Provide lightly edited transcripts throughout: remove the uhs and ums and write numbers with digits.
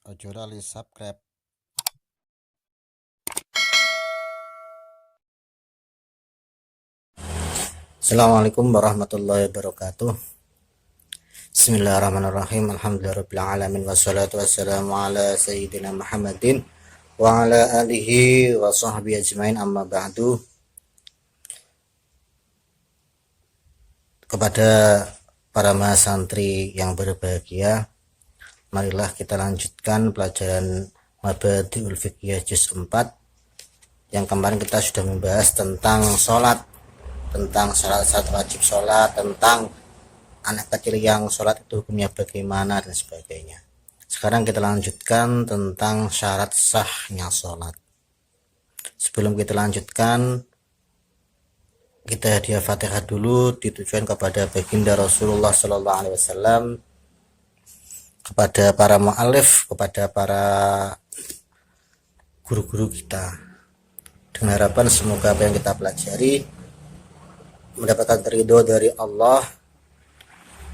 Ojo lali subscribe. Assalamualaikum warahmatullahi wabarakatuh. Bismillahirrahmanirrahim. Alhamdulillahirabbil alamin wassalatu wassalamu ala sayyidina Muhammadin wa ala alihi wa sahbihi ajmain, amma ba'du. Kepada para mahasantri yang berbahagia, marilah kita lanjutkan pelajaran Mabadiul Fiqhiyah juz 4. Yang kemarin kita sudah membahas tentang sholat, tentang syarat-syarat wajib sholat, tentang anak kecil yang sholat itu hukumnya bagaimana dan sebagainya. Sekarang kita lanjutkan tentang syarat sahnya sholat. Sebelum kita lanjutkan, kita hadiah Fatihah dulu ditujukan kepada baginda Rasulullah Sallallahu Alaihi Wasallam, kepada para mu'alif, kepada para guru-guru kita, dengan harapan semoga apa yang kita pelajari mendapatkan ridho dari Allah,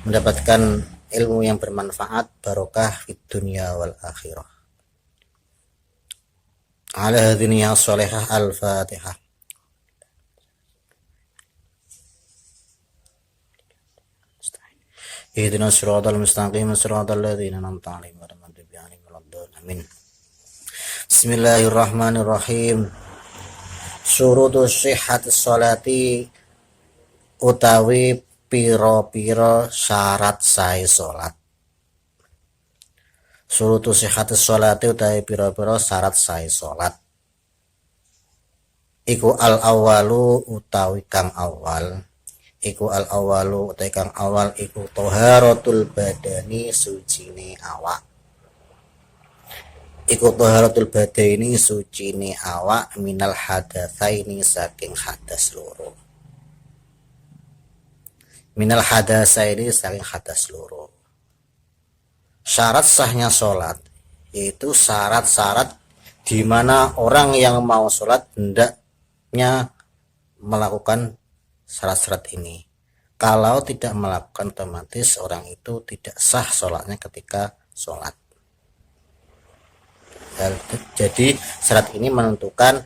mendapatkan ilmu yang bermanfaat, barokah di dunia wal akhirah. Ala hadhihi sholihah al-Fatihah. Ihdinas siratal mustaqim siratal ladzina an'amta 'alaihim ghairil maghdubi 'alaihim waladdallin. Amin. Bismillahirrahmanirrahim. Syurutus sihhatis sholati utawi piro-piro syarat sae salat. Syurutus sihhatis sholati utawi piro-piro syarat sae salat. Iku al-awwalu utawi kang awal. Iku al-awwalu utawi kang awal iku thaharatul badani, sucine awak. Iku thaharatul badani, sucine awak, minal hadatsaini saking hadas loro. Minal hadatsaini saking hadas loro. Syarat sahnya sholat yaitu syarat-syarat di mana orang yang mau sholat hendaknya melakukan syarat-syarat ini. Kalau tidak melakukan, otomatis orang itu tidak sah sholatnya ketika sholat. Jadi syarat ini menentukan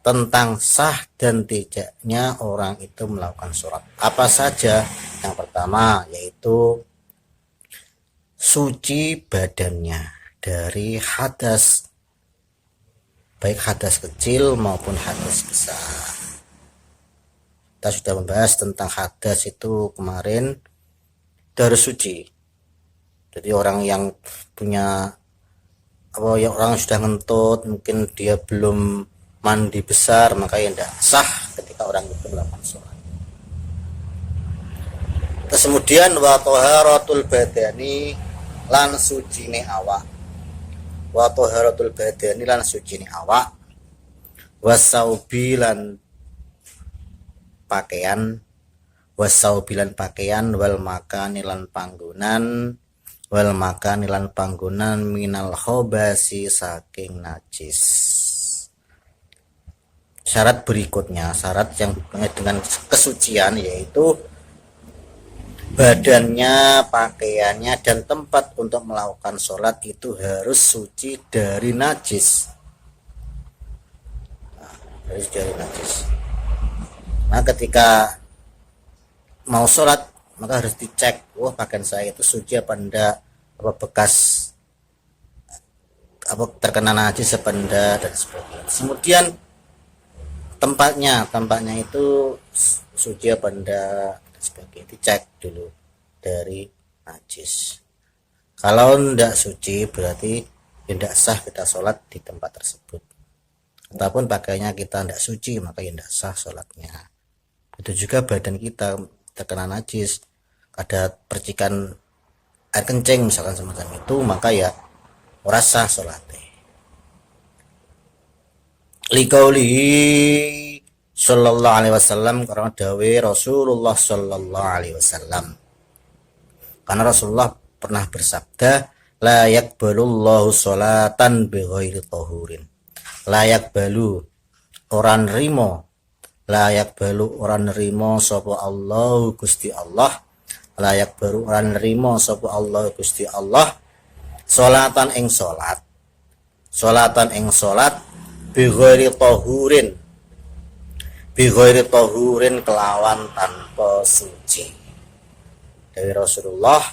tentang sah dan tidaknya orang itu melakukan sholat. Apa saja? Yang pertama yaitu suci badannya dari hadas, baik hadas kecil maupun hadas besar. Kita sudah membahas tentang hadas itu kemarin, itu harus suci. Jadi orang yang punya yang orang sudah ngentut, mungkin dia belum mandi besar, maka ya tidak sah ketika orang itu melakukan sholat. Terus kemudian wa thaharatul badani lan sucine awak. Wa thaharatul badani lan sucine awak. Wasaubi lan pakaian, wasaubi lan pakaian, wal makani lan panggonan, wal makani lan panggonan minal khobasi saking najis. Syarat berikutnya, syarat yang berhubungan dengan kesucian, yaitu badannya, pakaiannya, dan tempat untuk melakukan sholat itu harus suci dari najis. Harus dari najis. Nah, ketika mau sholat, maka harus dicek, pakaian saya itu suci apa enggak, apa bekas apa terkena najis apa enggak, dan sebagainya. Kemudian tempatnya itu suci apa enggak, dan sebagainya, dicek dulu dari najis. Kalau enggak suci berarti tidak sah kita sholat di tempat tersebut. Ataupun pakaiannya kita enggak suci, maka tidak sah sholatnya. Itu juga badan kita terkena najis, ada percikan air kencing misalkan semacam itu, maka ya ora sah sholatnya. Liqaulihi sallallahu alaihi wasallam, karena dawe Rasulullah sallallahu alaihi wasallam, karena Rasulullah pernah bersabda, la yaqbalullahu sholatan bighairi tahurin. La yaqbalu orang rimo, layak balu orang nerimo sapa Allah Gusti Allah, layak baru orang nerimo sapa Allah Gusti Allah, Sholatan ing sholat, sholatan ing sholat bi ghairi tahurin, bi ghairi tahurin kelawan tanpa suci. Dari Rasulullah,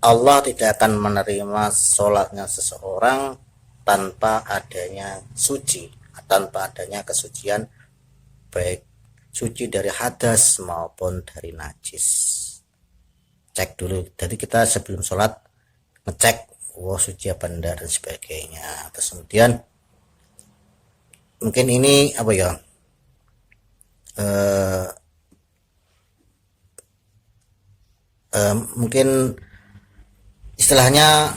Allah tidak akan menerima sholatnya seseorang tanpa adanya suci, tanpa adanya kesucian, baik suci dari hadas maupun dari najis. Cek dulu, jadi kita sebelum sholat ngecek suci apa enggak dan sebagainya. Terus kemudian mungkin ini apa ya, mungkin istilahnya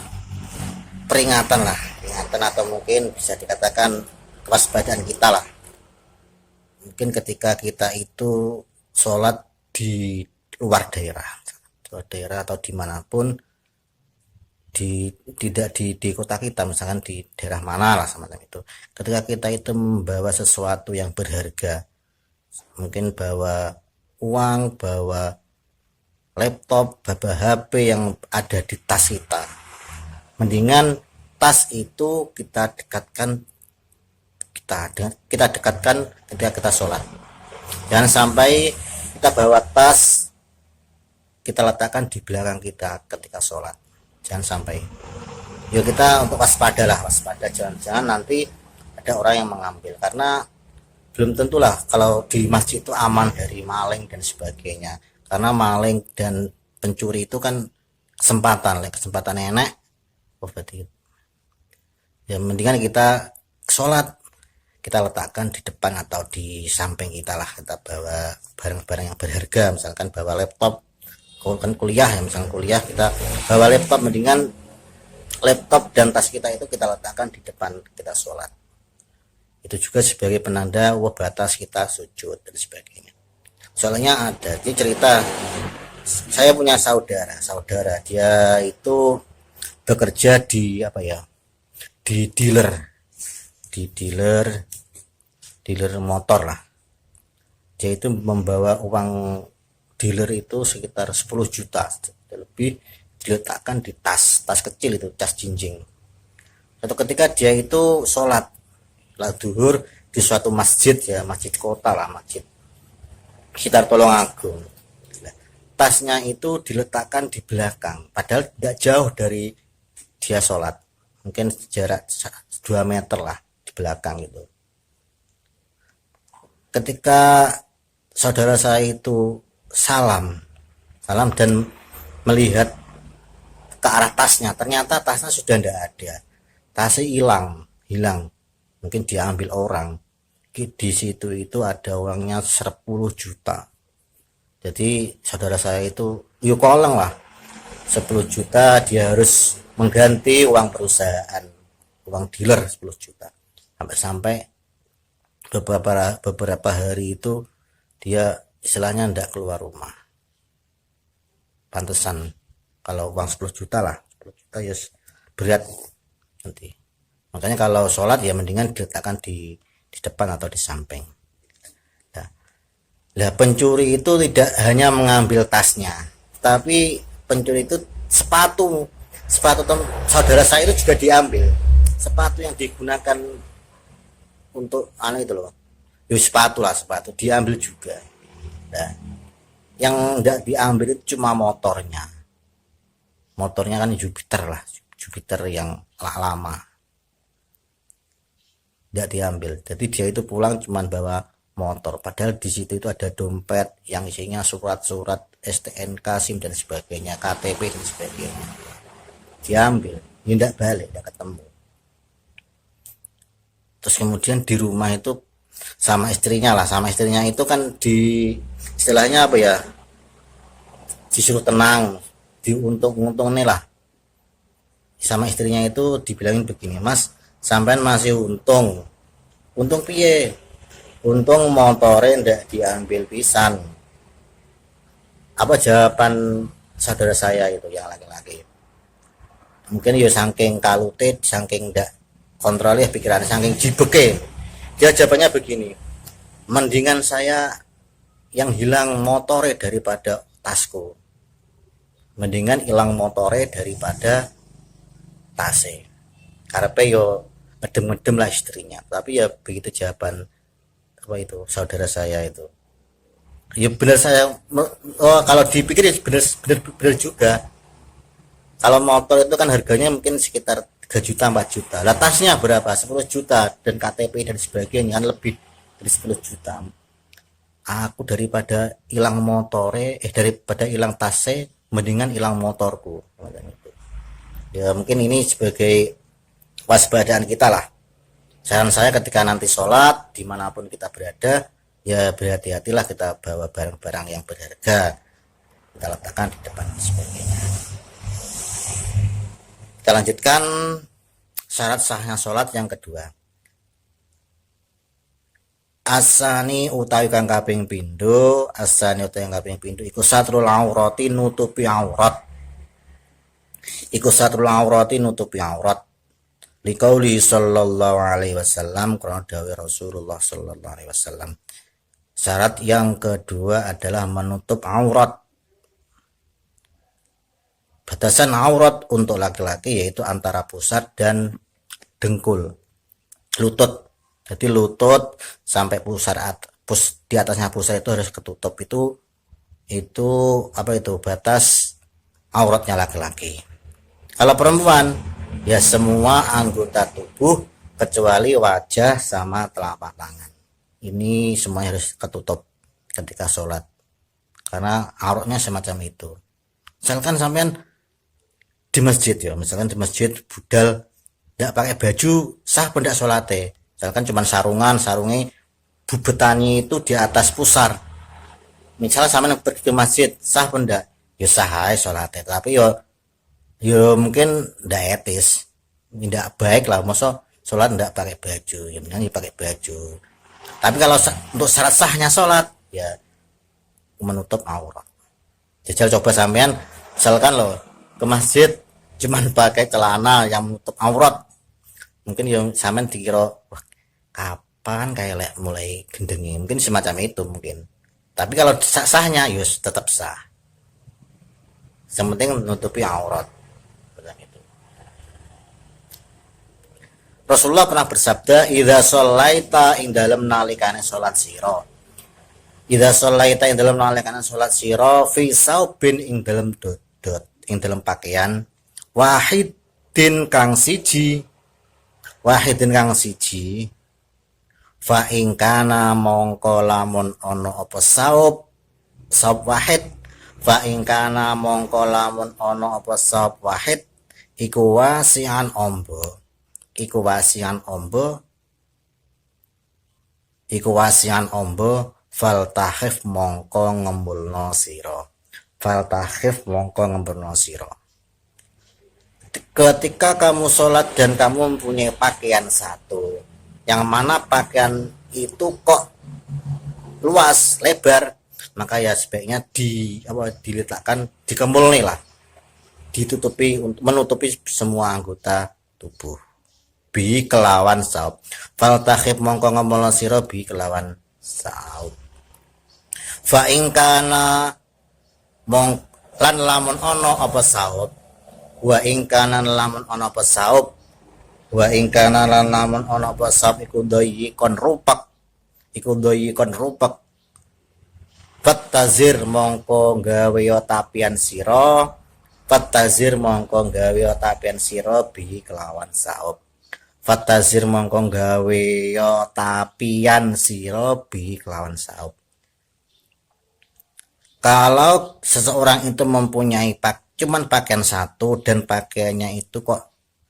peringatan lah, peringatan atau mungkin bisa dikatakan kewaspadaan kita lah. Mungkin ketika kita itu sholat di luar daerah atau dimanapun, tidak di kota kita, misalkan di daerah mana lah semacam itu. Ketika kita itu membawa sesuatu yang berharga, mungkin bawa uang, bawa laptop, bawa HP yang ada di tas kita, mendingan tas itu kita dekatkan ketika kita sholat. Jangan sampai kita bawa tas kita letakkan di belakang kita ketika sholat. Jangan sampai. Yuk kita untuk waspada, jangan-jangan nanti ada orang yang mengambil, karena belum tentulah kalau di masjid itu aman dari maling dan sebagainya. Karena maling dan pencuri itu kan kesempatan enak. Berarti ya mendingan kita sholat kita letakkan di depan atau di samping kita lah. Kita bawa barang-barang yang berharga, misalkan bawa laptop, kan kuliah ya, misalkan kuliah kita bawa laptop, mendingan laptop dan tas kita itu kita letakkan di depan kita sholat. Itu juga sebagai penanda batas kita sujud dan sebagainya. Soalnya ada ini cerita, saya punya saudara dia itu bekerja di di dealer motor lah. Dia itu membawa uang dealer itu sekitar 10 juta lebih, diletakkan di tas kecil itu, tas jinjing. Suatu ketika dia itu sholat duhur di suatu masjid ya, masjid kota lah, masjid sekitar Tulungagung. Tasnya itu diletakkan di belakang, padahal tidak jauh dari dia sholat, mungkin jarak 2 meter lah di belakang itu. Ketika saudara saya itu salam dan melihat ke arah tasnya, ternyata tasnya sudah tidak ada, tasnya hilang, mungkin diambil orang. Di situ itu ada uangnya 10 juta. Jadi saudara saya itu koleng lah, 10 juta dia harus mengganti uang perusahaan, uang dealer 10 juta. Sampai beberapa hari itu dia istilahnya tidak keluar rumah. Pantesan kalau uang 10 juta lah, 10 juta ya berat nanti. Makanya kalau sholat ya mendingan diletakkan di depan atau di samping. Nah, pencuri itu tidak hanya mengambil tasnya, tapi pencuri itu sepatu saudara saya itu juga diambil. Sepatu yang digunakan untuk itu loh, sepatu diambil juga. Nah, yang tidak diambil itu cuma motornya kan Jupiter yang lama, tidak diambil. Jadi dia itu pulang cuma bawa motor, padahal di situ itu ada dompet yang isinya surat-surat STNK, SIM dan sebagainya, KTP dan sebagainya. Diambil, tidak balik, tidak ketemu. Terus kemudian di rumah itu sama istrinya itu kan istilahnya disuruh tenang, diuntung nih lah. Sama istrinya itu dibilangin begini, Mas, sampean masih untung piye? Untung motornya ndak diambil pisan. Apa jawaban saudara saya itu yang laki-laki? Mungkin ya saking kalute, saking ndak kontrol ya pikirannya, saking jibeke. Dia jawabannya begini, mendingan saya yang hilang motornya daripada tasku. Mendingan hilang motornya daripada tasnya. Karepe yo ngedem-ngedem lah istrinya, tapi ya begitu jawaban apa itu saudara saya itu. Ya benar saya, oh, kalau dipikir ya benar juga. Kalau motor itu kan harganya mungkin sekitar 3 juta 4 juta. Lah tasnya berapa? 10 juta dan KTP dan sebagainya kan lebih dari 10 juta. Aku daripada hilang motore, daripada hilang tasnya, mendingan hilang motorku. Ya mungkin ini sebagai waspadaan kita lah. Saran saya ketika nanti sholat dimanapun kita berada, ya berhati-hatilah kita bawa barang-barang yang berharga, kita letakkan di depan sebagainya. Kita lanjutkan syarat sahnya sholat yang kedua. Asani utawi kang kaping pindho, asani utawi kang kaping pindho iku satrul aurati nutupi aurat. Iku satrul aurati nutupi aurat. Liqauli sallallahu alaihi wasallam, karena dawuh Rasulullah sallallahu alaihi wasallam. Syarat yang kedua adalah menutup aurat. Batasan aurat untuk laki-laki yaitu antara pusar dan dengkul, lutut. Jadi lutut sampai pusar, di atasnya pusar itu harus ketutup. Itu apa itu batas auratnya laki-laki. Kalau perempuan ya semua anggota tubuh kecuali wajah sama telapak tangan. Ini semuanya harus ketutup ketika sholat karena auratnya semacam itu. Misalkan sampean di masjid ya, misalkan di masjid budal tidak pakai baju, sah pendak sholatnya. Misalkan cuma sarungnya bubetani itu di atas pusar. Misalnya sampean pergi ke masjid, sah pendak? Ya sah aja sholatnya, tapi yo mungkin tidak etis, tidak baik lah. Masa sholat tidak pakai baju, ya mending pakai baju. Tapi kalau untuk syarat sahnya sholat ya menutup aurat. Jajal coba sampean misalkan lo ke masjid cuman pakai celana yang menutup aurat, mungkin yang sampean dikira wah, kapan kayak mulai gendengi, mungkin semacam itu mungkin. Tapi kalau sahnya yus tetap sah, yang penting menutupi aurat. Rasulullah pernah bersabda, idza shallaita ing dalem nalikane salat sira. Idza shallaita ing dalem nalikane salat sira fi saubin ing dalem dodot, ing dalem pakaian wahidin kang siji fa ing kana mongko lamun ana apa saub wahid, fa ing kana mongko lamun ana apa saub wahid iku wasian ombo. Iku wasian ombo faltahif mongko ngembulno sira. Ketika kamu sholat dan kamu mempunyai pakaian satu, yang mana pakaian itu kok luas lebar, maka ya sebaiknya diletakkan dikembul nih lah, ditutupi untuk menutupi semua anggota tubuh. Bi kelawan saub, faltakhib mongko ngomong sira bi kelawan saub. Fa ing kana lan lamun ana apa saub, wa ing kana lamun ana apa saub, wa ing kana lan lamun ana apa saub iku doyikon rupak, Fattazir mongko gawe tapian sira, bi kelawan saub. Fatazir mongko gawe tapian sira bi kelawan saub. Kalau seseorang itu mempunyai cuman pakaian satu dan pakaiannya itu kok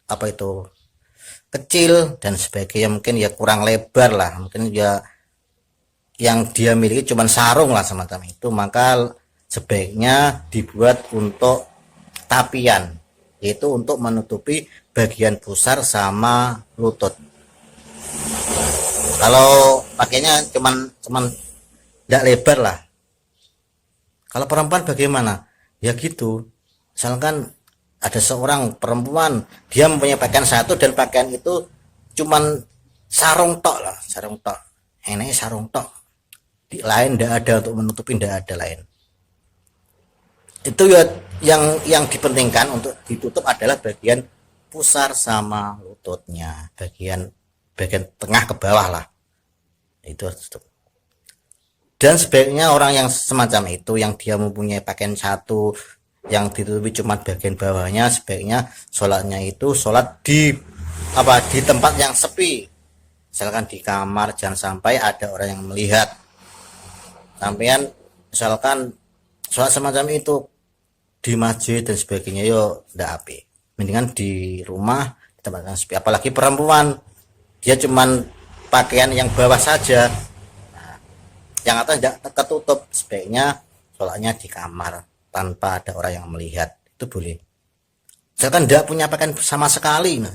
apa itu kecil dan sebagainya, mungkin ya kurang lebar lah, mungkin ya yang dia miliki cuman sarung lah semacam itu, maka sebaiknya dibuat untuk tapian, yaitu untuk menutupi bagian pusar sama lutut. Kalau pakainya cuman tidak lebar lah. Kalau perempuan bagaimana? Ya gitu. Misalkan ada seorang perempuan, dia mempunyai pakaian satu dan pakaian itu cuman sarung tok. Enaknya sarung tok. Di lain tidak ada untuk menutupi, tidak ada lain. Itu ya yang dipentingkan untuk ditutup adalah bagian pusar sama lututnya, bagian tengah ke bawah lah, itu harus tutup. Dan sebaiknya orang yang semacam itu, yang dia mempunyai pakaian satu yang ditutupi cuma bagian bawahnya, sebaiknya sholatnya itu sholat di tempat yang sepi, misalkan di kamar. Jangan sampai ada orang yang melihat sampean misalkan sholat semacam itu di masjid dan sebagainya, yo ndak api. Mendingan di rumah di tempat yang sepi. Apalagi perempuan, dia cuman pakaian yang bawah saja, yang atas tidak tertutup, sebaiknya sholatnya di kamar tanpa ada orang yang melihat, itu boleh. Misalkan tidak punya pakaian sama sekali, nah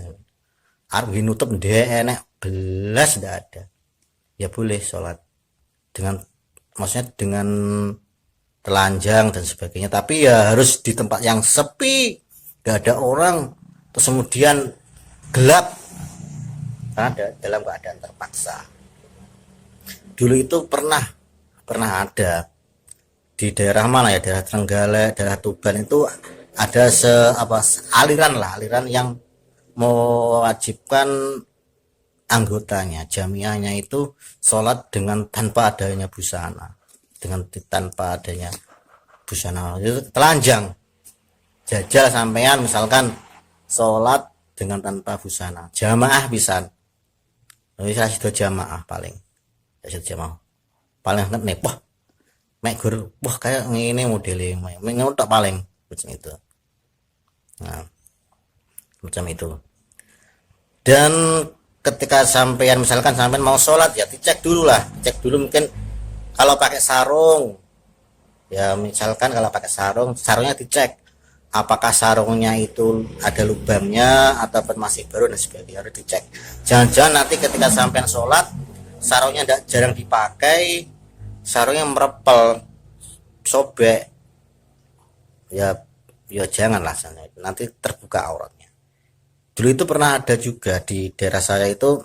harus nutup dia enak belas, tidak ada, ya boleh sholat dengan, maksudnya dengan telanjang dan sebagainya, tapi ya harus di tempat yang sepi, gak ada orang, terus kemudian gelap, karena dalam keadaan terpaksa. Dulu itu pernah ada di daerah mana ya, daerah Trenggalek, daerah Tuban, itu ada aliran yang mewajibkan anggotanya, jamiahnya itu sholat dengan tanpa adanya busana, itu telanjang, jajal sampean misalkan sholat dengan tanpa busana, jamaah bisa, saya sudah jamaah paling nih, wah kayak ini modelnya, tak paling macam itu. Nah, macam itu. Dan ketika misalkan sampean mau sholat, ya cek dulu mungkin kalau pakai sarung, ya misalkan kalau pakai sarungnya dicek apakah sarungnya itu ada lubangnya ataupun masih baru dan sebagainya, harus dicek. Jangan-jangan nanti ketika sampean sholat sarungnya jarang dipakai, sarungnya merepel, sobek, ya janganlah, nanti terbuka auratnya. Dulu itu pernah ada juga di daerah saya itu,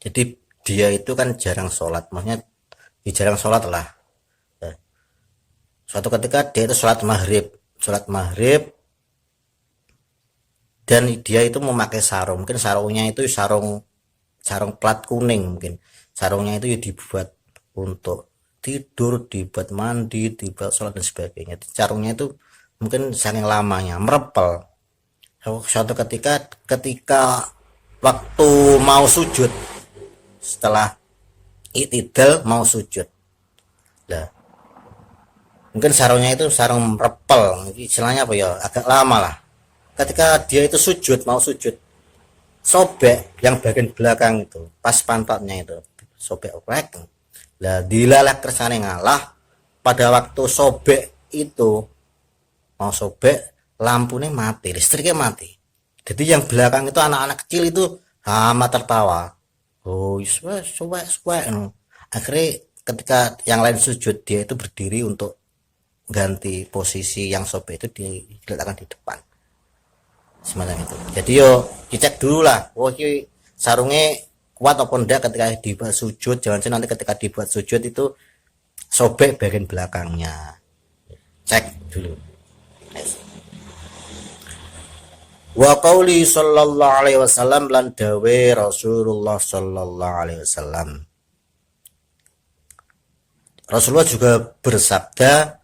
jadi dia itu kan jarang sholat, maksudnya jarang sholat lah. Suatu ketika dia itu sholat maghrib dan dia itu memakai sarung, mungkin sarungnya itu sarung plat kuning, mungkin sarungnya itu ya dibuat untuk tidur, dibuat mandi, dibuat sholat dan sebagainya. Sarungnya itu mungkin saking lamanya merepel. Suatu ketika waktu mau sujud, setelah i'tidal mau sujud, lah mungkin sarungnya itu sarung merepel, istilahnya apa ya, agak lama lah. Ketika dia itu mau sujud, sobek yang bagian belakang itu, pas pantatnya itu sobek rek. Lah dilalah kersane ngalah, pada waktu sobek itu mau sobek, lampunya mati, listriknya mati. Jadi yang belakang itu anak-anak kecil itu amat tertawa. Oh, sobek. Akhirnya ketika yang lain sujud, dia itu berdiri untuk ganti posisi yang sobek itu, diletakkan di depan. Semacam itu. Jadi dicek dulu lah, ini sarungnya kuat atau enggak ketika dibuat sujud. Jangan sampai nanti ketika dibuat sujud itu sobek bagian belakangnya, cek dulu. Wa qauli sallallahu alaihi wasallam, lan dawe Rasulullah sallallahu alaihi wasallam, Rasulullah juga bersabda,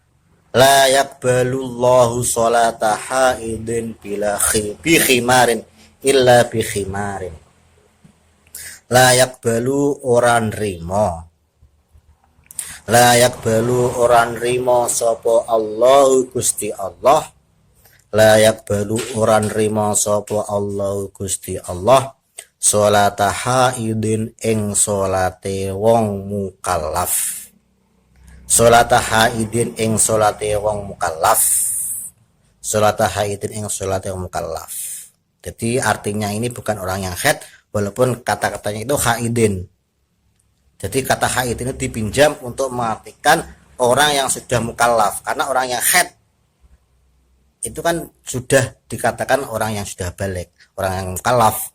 la yaqbalullahu sholata haidin bi khimarin illa bi khimarin. La yaqbalu orang rimo sapa Allahu Gusti Allah. La yaqbalu orang rimo sapa Allahu Gusti Allah sholata haidin ing sholate wong mukallaf. Sholata haidin ing sholate wong mukallaf. Jadi artinya ini bukan orang yang haid, walaupun kata-katanya itu haidin. Jadi kata haid ini dipinjam untuk mengartikan orang yang sudah mukallaf, karena orang yang haid itu kan sudah dikatakan orang yang sudah balik, orang yang mukallaf.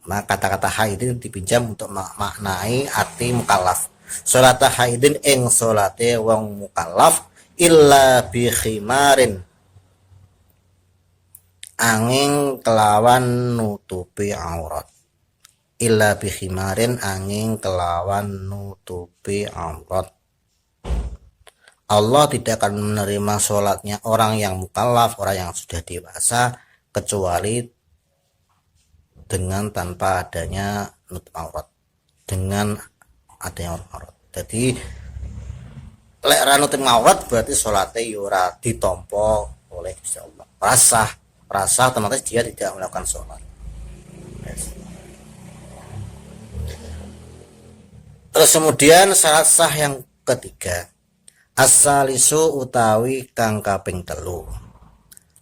Nah, kata-kata haid ini dipinjam untuk maknai arti mukallaf. Sholata haidin ing sholate wong mukallaf illa bi khimarin, angin kelawan nutupi aurat, illa bihimarin angin kelawan nutupi aurat. Allah tidak akan menerima sholatnya orang yang mukallaf, orang yang sudah dewasa, kecuali dengan tanpa adanya nutup aurat, dengan adanya aurat. Jadi lek ra nutup aurat berarti sholatnya yura ditompo oleh Gusti Allah. Rasa otomatis dia tidak melakukan sholat. Terus kemudian syarat sah yang ketiga, asalisu utawi kang kaping telu.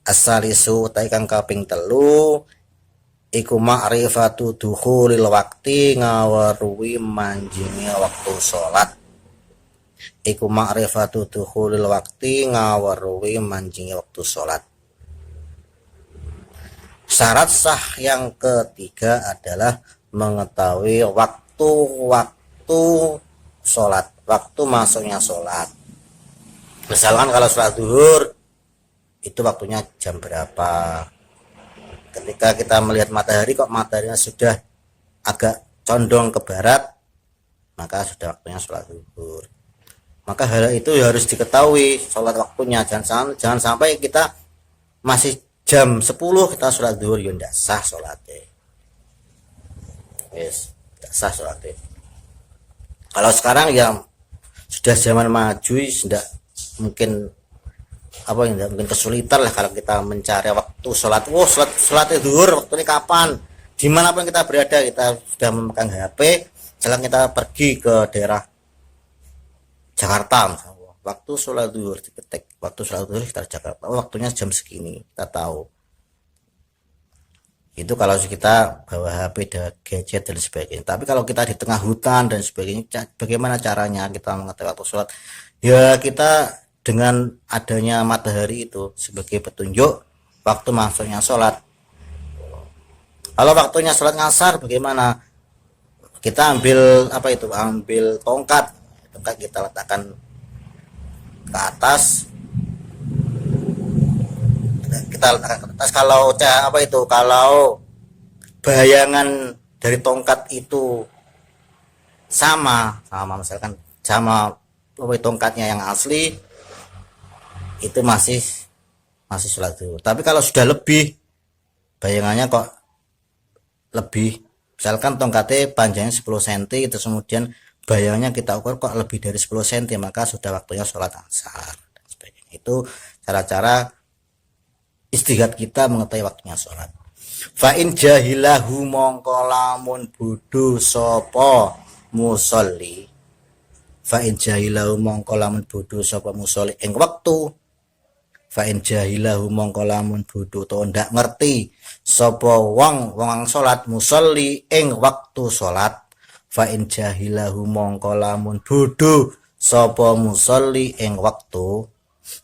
Asalisu utawi kang kaping telu iku ma'rifatu dukhulil waqti ngaweruhi manjinge waktu salat. Iku ma'rifatu dukhulil waqti ngaweruhi manjinge waktu salat. Syarat sah yang ketiga adalah mengetahui waktu sholat, waktu masuknya sholat. Misalkan kalau sholat zuhur itu waktunya jam berapa? Ketika kita melihat matahari kok mataharinya sudah agak condong ke barat, maka sudah waktunya sholat zuhur. Maka hal itu harus diketahui sholat waktunya. Jangan sampai kita masih jam 10 kita sholat zuhur, ya tidak sah sholatnya. Yes, tidak sah sholatnya. Kalau sekarang ya sudah zaman maju, tidak mungkin tidak mungkin kesulitan lah kalau kita mencari waktu sholat. Sholat zuhur waktu ini kapan? Dimanapun kita berada, kita sudah memegang HP, misalnya kita pergi ke daerah Jakarta, waktu sholat zuhur diketik, waktu sholat zuhur kita Jakarta, waktunya jam segini, kita tahu. Itu kalau kita bawa HP dan gadget dan sebagainya. Tapi kalau kita di tengah hutan dan sebagainya, bagaimana caranya kita mengetahui waktu sholat? Ya kita dengan adanya matahari itu sebagai petunjuk waktu masuknya sholat. Kalau waktunya sholat ngasar, bagaimana? Kita ambil ambil tongkat kita letakkan ke atas, kita letakkan ke atas. Kalau kalau bayangan dari tongkat itu sama misalkan sama tongkatnya yang asli, itu masih sholat zuhur. Tapi kalau sudah lebih, bayangannya kok lebih, misalkan tongkatnya panjangnya 10 cm, itu kemudian bayangannya kita ukur kok lebih dari 10 cm, maka sudah waktunya sholat asar dan sebagainya. Itu cara-cara istihad kita mengetahui waktunya sholat. Fa'in jahilahu mongko lamun bodho sapa musolli, fa'in jahilahu mongko lamun bodho sapa musolli ing wektu, fa'in jahilahu mongko lamun bodho to ndak ngerti sapa wong salat musolli ing waktu salat, fa'in jahilahu mongko lamun bodho sapa musolli ing waktu,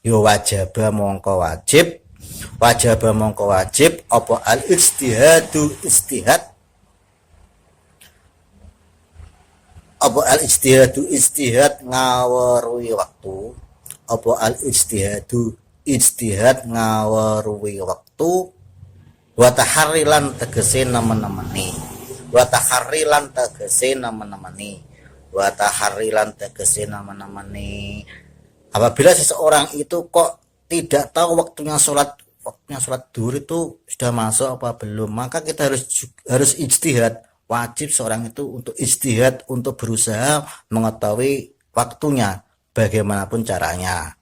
yo wajaba mongko wajib apa al istihad ngaweruhi waktu, apa al istihad ngaweruhi waktu, wa tahrilan tegese nemen-nemeni, apabila seseorang itu kok tidak tahu waktunya sholat zuhur itu sudah masuk apa belum, maka kita harus ijtihad. Wajib seorang itu untuk ijtihad, untuk berusaha mengetahui waktunya bagaimanapun caranya.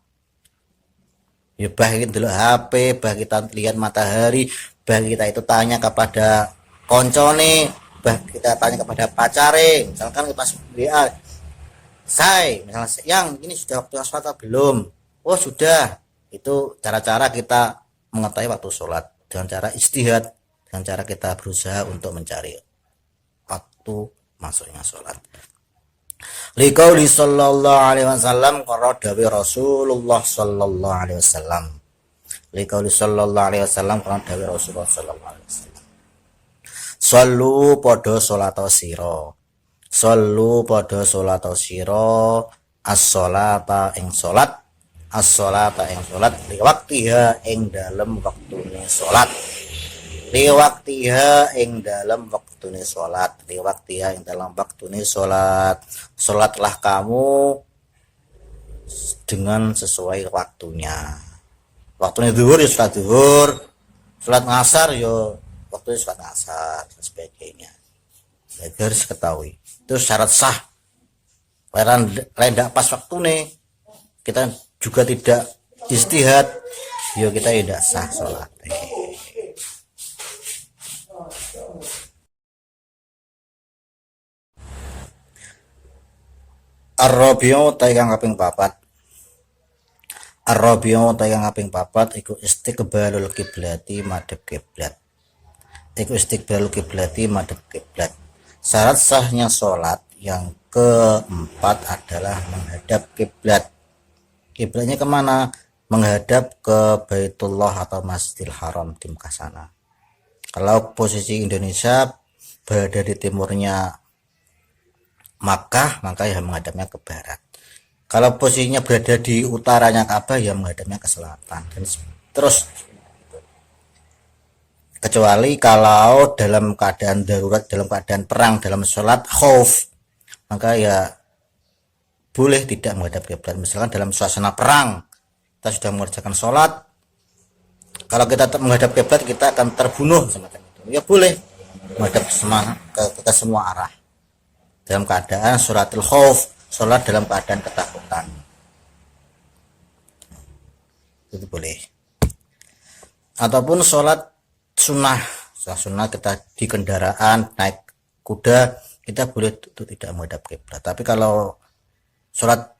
Ya baik dulu HP, baik kita lihat matahari, baik kita itu tanya kepada koncone, baik kita tanya kepada pacare, misalkan pas WA, misalnya yang ini sudah waktunya sholat atau belum? Oh sudah. Itu cara-cara kita mengetahui waktu sholat dengan cara ijtihad, dengan cara kita berusaha untuk mencari waktu masuknya sholat. Liqauli sallallahu alaihi wasallam, qara dawi Rasulullah sallallahu alaihi wasallam. Liqauli sallallahu alaihi wasallam, qara dawi Rasulullah sallallahu alaihi wasallam. Sallu padha salata sira. Sallu padha salata sira as-sholata ing salat, as-sholata ing salat li waqtiha ing dalem waktune salat. liwaktiha ing dalam waktune salat, liwaktiha ing dalam waktune salat. Salatlah kamu dengan sesuai waktunya. Waktunya zuhur ya salat zuhur, salat ngasar ya waktunya salat ngasar dan sebagainya. Jadi harus ketahui. Itu syarat sah. Lain tidak pas waktunya, kita juga tidak istihad, yo kita tidak sah sholat. Ar-rabi'u taikang kaping papat. Ar-rabi'u taikang kaping papat iku istiqbalul kiblati madhep kiblat. Iku istiqbalul kiblati madhep kiblat. Syarat sahnya sholat yang keempat adalah menghadap kiblat. Kiblatnya kemana? Menghadap ke Baitullah atau Masjidil Haram di Mekah sana. Kalau posisi Indonesia berada di timurnya Makkah, maka ya menghadapnya ke barat. Kalau posisinya berada di utaranya Ka'bah, ya menghadapnya ke selatan. Dan terus, kecuali kalau dalam keadaan darurat, dalam keadaan perang, dalam sholat khauf, maka ya boleh tidak menghadap kiblat. Misalkan dalam suasana perang, kita sudah mengerjakan sholat, kalau kita menghadap kiblat kita akan terbunuh semacam itu. Ya boleh menghadap ke semua arah. Dalam keadaan suratul khauf, sholat dalam keadaan ketakutan, itu boleh. Ataupun sholat sunnah kita di kendaraan naik kuda, kita boleh tidak menghadap kiblat. Tapi kalau sholat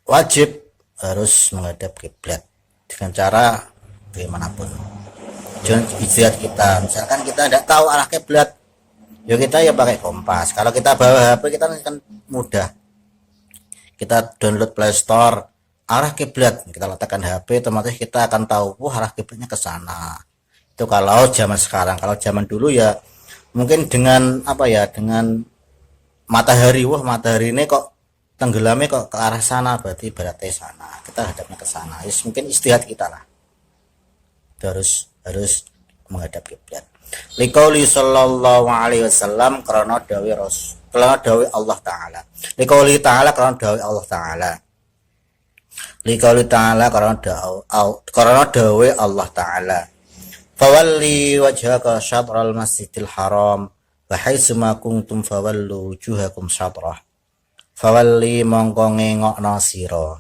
wajib harus menghadap kiblat dengan cara bagaimanapun. Jangan ijtihad kita. Misalkan kita tidak tahu arah kiblat, ya kita ya pakai kompas. Kalau kita bawa HP kita kan mudah. Kita download Play Store arah kiblat, kita letakkan HP, otomatis kita akan tahu arah kiblatnya ke sana. Itu kalau zaman sekarang. Kalau zaman dulu ya mungkin dengan dengan matahari, matahari ini kok tenggelamnya kok ke arah sana, berarti baratnya sana, kita hadapnya ke sana. Mungkin istihad kita lah. Itu harus menghadap kiblat. Liqauli sallallahu alaihi wasallam karena dawi Allah taala. Liqauli taala karena dawi Allah taala. Liqauli taala karena dawi Allah taala. Fawalli wajhaka syatral masjidil haram wa haitsuma kuntum fawallu wujuhakum syatrah. Fawalli mongko ngengokno sira.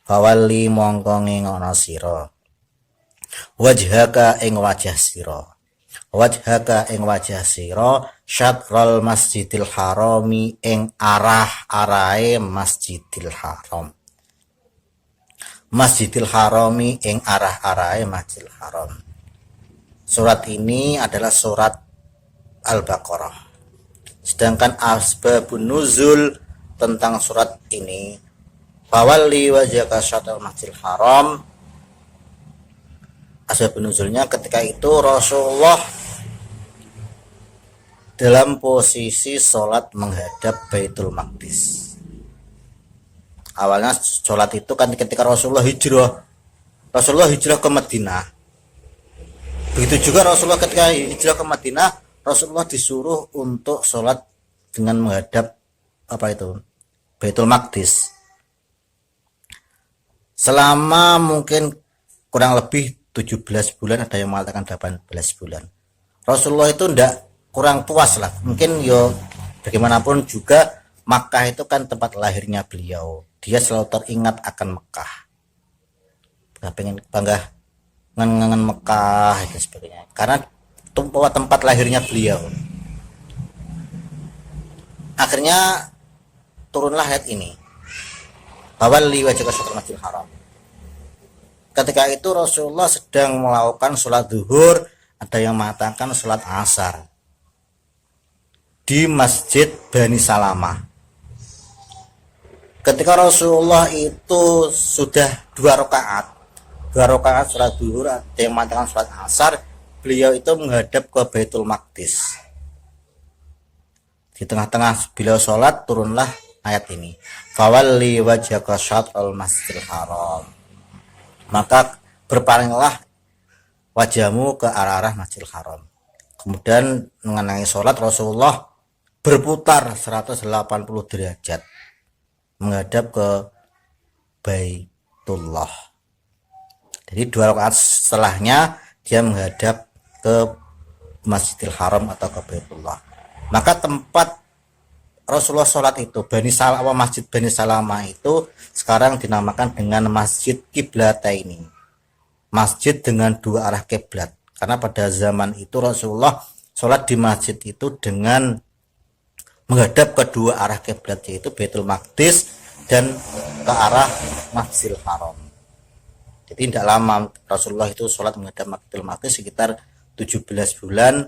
Fawalli mongko ngengokno sira. Wajhaka ing wajah sira. Wajhaka ing wajah sira syatral masjidil harami ing arah-arahe Masjidil Haram. Masjidil Harami ing arah-arahe Masjidil Haram. Surat ini adalah surat Al-Baqarah. Sedangkan asbabun nuzul tentang surat ini, fawalli wajhaka syatral Masjidil Haram, asbabun nuzulnya ketika itu Rasulullah dalam posisi sholat menghadap Baitul Maqdis. Awalnya sholat itu kan ketika Rasulullah hijrah ke Madinah. Begitu juga Rasulullah ketika hijrah ke Madinah, Rasulullah disuruh untuk sholat dengan menghadap Baitul Maqdis. Selama mungkin kurang lebih 17 bulan, ada yang mengatakan 18 bulan. Rasulullah itu kurang puas lah. Mungkin bagaimanapun juga Makkah itu kan tempat lahirnya beliau. Dia selalu teringat akan Mekah. Pengen bangga ngangen Mekah dan sebagainya. Karena tempat lahirnya beliau. Akhirnya turunlah ayat ini. Fawalli wajhaka syatral Masjidil Haram. Ketika itu Rasulullah sedang melakukan sholat zuhur, ada yang mengatakan sholat asar di Masjid Bani Salamah. Ketika Rasulullah itu sudah 2 rakaat sholat zuhur, ada yang mengatakan sholat asar, beliau itu menghadap ke Baitul Maqdis. Di tengah-tengah beliau sholat, turunlah ayat ini. Fawalli wajhaka syatral Masjidil Haram. Maka berpalinglah wajahmu ke arah-arah Masjidil Haram. Kemudian mengenai sholat, Rasulullah berputar 180 derajat menghadap ke Baitullah. Jadi 2 rakaat setelahnya dia menghadap ke Masjidil Haram atau ke Baitullah. Maka tempat Rasulullah sholat itu Masjid Bani Salamah itu sekarang dinamakan dengan Masjid Qiblataini, masjid dengan 2 arah kiblat. Karena pada zaman itu Rasulullah sholat di masjid itu dengan menghadap kedua arah kiblat, yaitu Baitul Maqdis dan ke arah Masjidil Haram. Jadi tidak lama Rasulullah itu sholat menghadap Baitul Maqdis, sekitar 17 bulan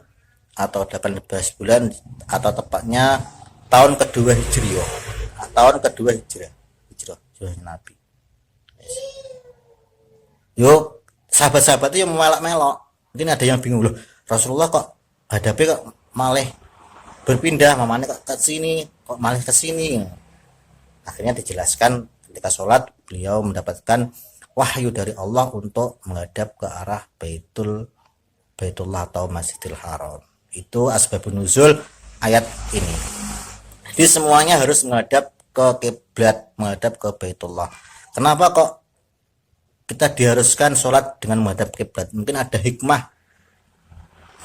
atau 18 bulan, atau tepatnya tahun kedua Hijriah. Tahun kedua Hijrah Nabi. Yuk, sahabat-sahabat itu yang melak-melok. Mungkin ada yang bingung, loh Rasulullah kok hadapnya kok malah berpindah, mamanya kok ke sini, kok malah ke sini. Akhirnya dijelaskan ketika sholat beliau mendapatkan wahyu dari Allah untuk menghadap ke arah Baitullah atau Masjidil Haram. Itu asbabun nuzul ayat ini. Jadi semuanya harus menghadap ke kiblat, menghadap ke Baitullah. Kenapa kok kita diharuskan sholat dengan menghadap kiblat? Mungkin ada hikmah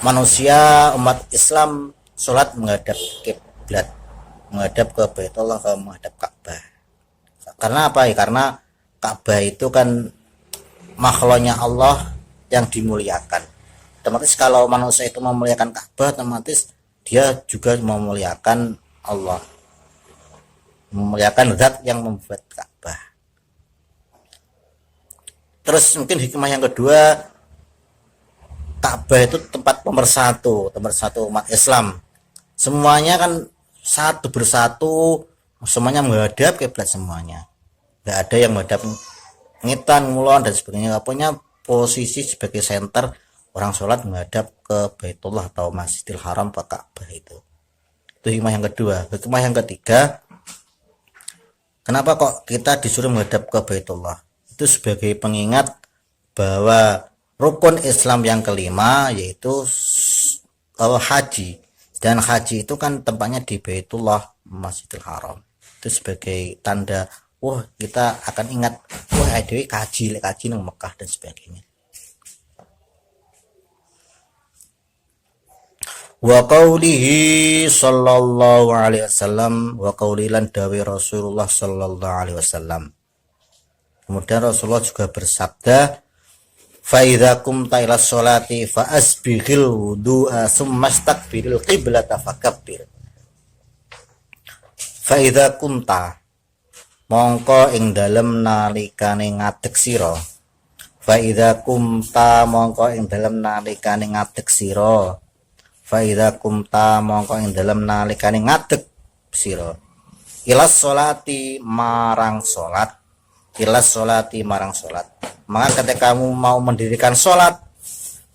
manusia umat Islam sholat menghadap kiblat, menghadap ke Baitullah, ke menghadap Ka'bah. Karena apa ya? Karena Ka'bah itu kan makhluknya Allah yang dimuliakan. Otomatis kalau manusia itu memuliakan Ka'bah, otomatis dia juga memuliakan Allah, memuliakan zat yang membuat Ka'bah. Terus mungkin hikmah yang kedua, Ka'bah itu tempat pemersatu umat Islam. Semuanya kan satu bersatu, semuanya menghadap kiblat semuanya. Nggak ada yang menghadap ngitan, ngulon dan sebagainya. Pokoknya posisi sebagai center orang sholat menghadap ke Baitullah atau Masjidil Haram, ke Ka'bah itu. Itu hikmah yang kedua. Hikmah yang ketiga, kenapa kok kita disuruh menghadap ke Baitullah? Itu sebagai pengingat bahwa rukun Islam yang kelima yaitu haji, dan haji itu kan tempatnya di Baitullah, Masjidil Haram. Itu sebagai tanda, wah kita akan ingat, wah adewe kaji nang Mekah dan sebagainya. Wa qaulihi sallallahu alaihi wasallam, wa qaulilan dawi Rasulullah sallallahu alaihi wasallam. Kemudian Rasulullah juga bersabda, fa idza qumta ila sholati fa asbighil wudu'a summa istaqbilil qiblata fakabbir. Fa idza qumta, mongko ing dalem nalikane ngadeg sira. Fa idza qumta, mongko ing dalem nalikane ngadeg sira. Fa idza qumta, mongko ing dalem nalikane ngadeg sira. Ila sholati, marang salat. Ila sholati, marang salat. Maka ketika kamu mau mendirikan sholat,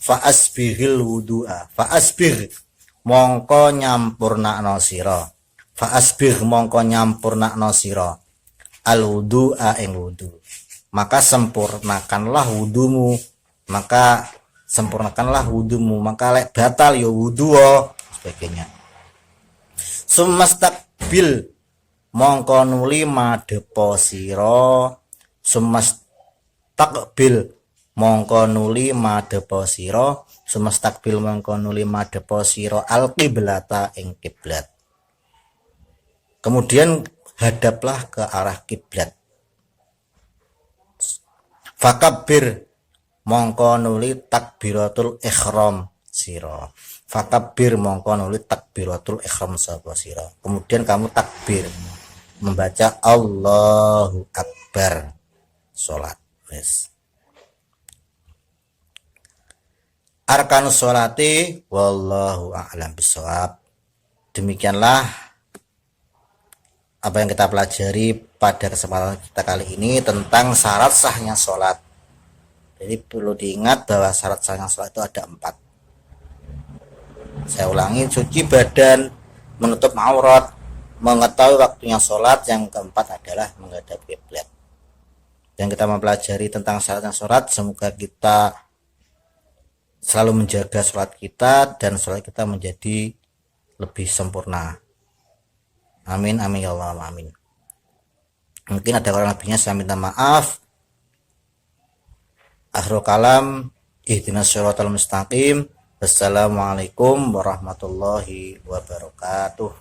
fa asbighil wudu'a, fa asbigh mongko nyampurnakno sira, fa asbigh mongko nyampurnakno sira al wudu'a ing wudu. Maka sempurnakanlah wudumu, maka lek batal ya wudu sebagainya. Sumastaqbil, mongko nuli madhepa sira, takbil mongko nuli madhepa sira, sumastakbil mongko nuli madhepa sira al qiblata ing kiblat. Kemudian hadaplah ke arah kiblat. Fakabbir, mongko nuli takbiratul ihram sira. Fakabbir, mongko nuli takbiratul ihram sira. Kemudian kamu takbir, membaca Allahu Akbar, sholat. Arkanus sholati wallahu a'lam bishawab. Demikianlah apa yang kita pelajari pada kesempatan kita kali ini tentang syarat sahnya sholat. Jadi perlu diingat bahwa syarat sahnya sholat itu ada 4. Saya ulangi, suci badan, menutup aurat, mengetahui waktunya sholat. Yang keempat adalah menghadap kiblat. Yang kita mempelajari tentang syaratnya sholat, semoga kita selalu menjaga sholat kita dan sholat kita menjadi lebih sempurna. Amin amin ya Allah amin. Mungkin ada kurang lebihnya saya minta maaf. Akhirul kalam, ihdinas shiratal mustaqim. Wassalamualaikum warahmatullahi wabarakatuh.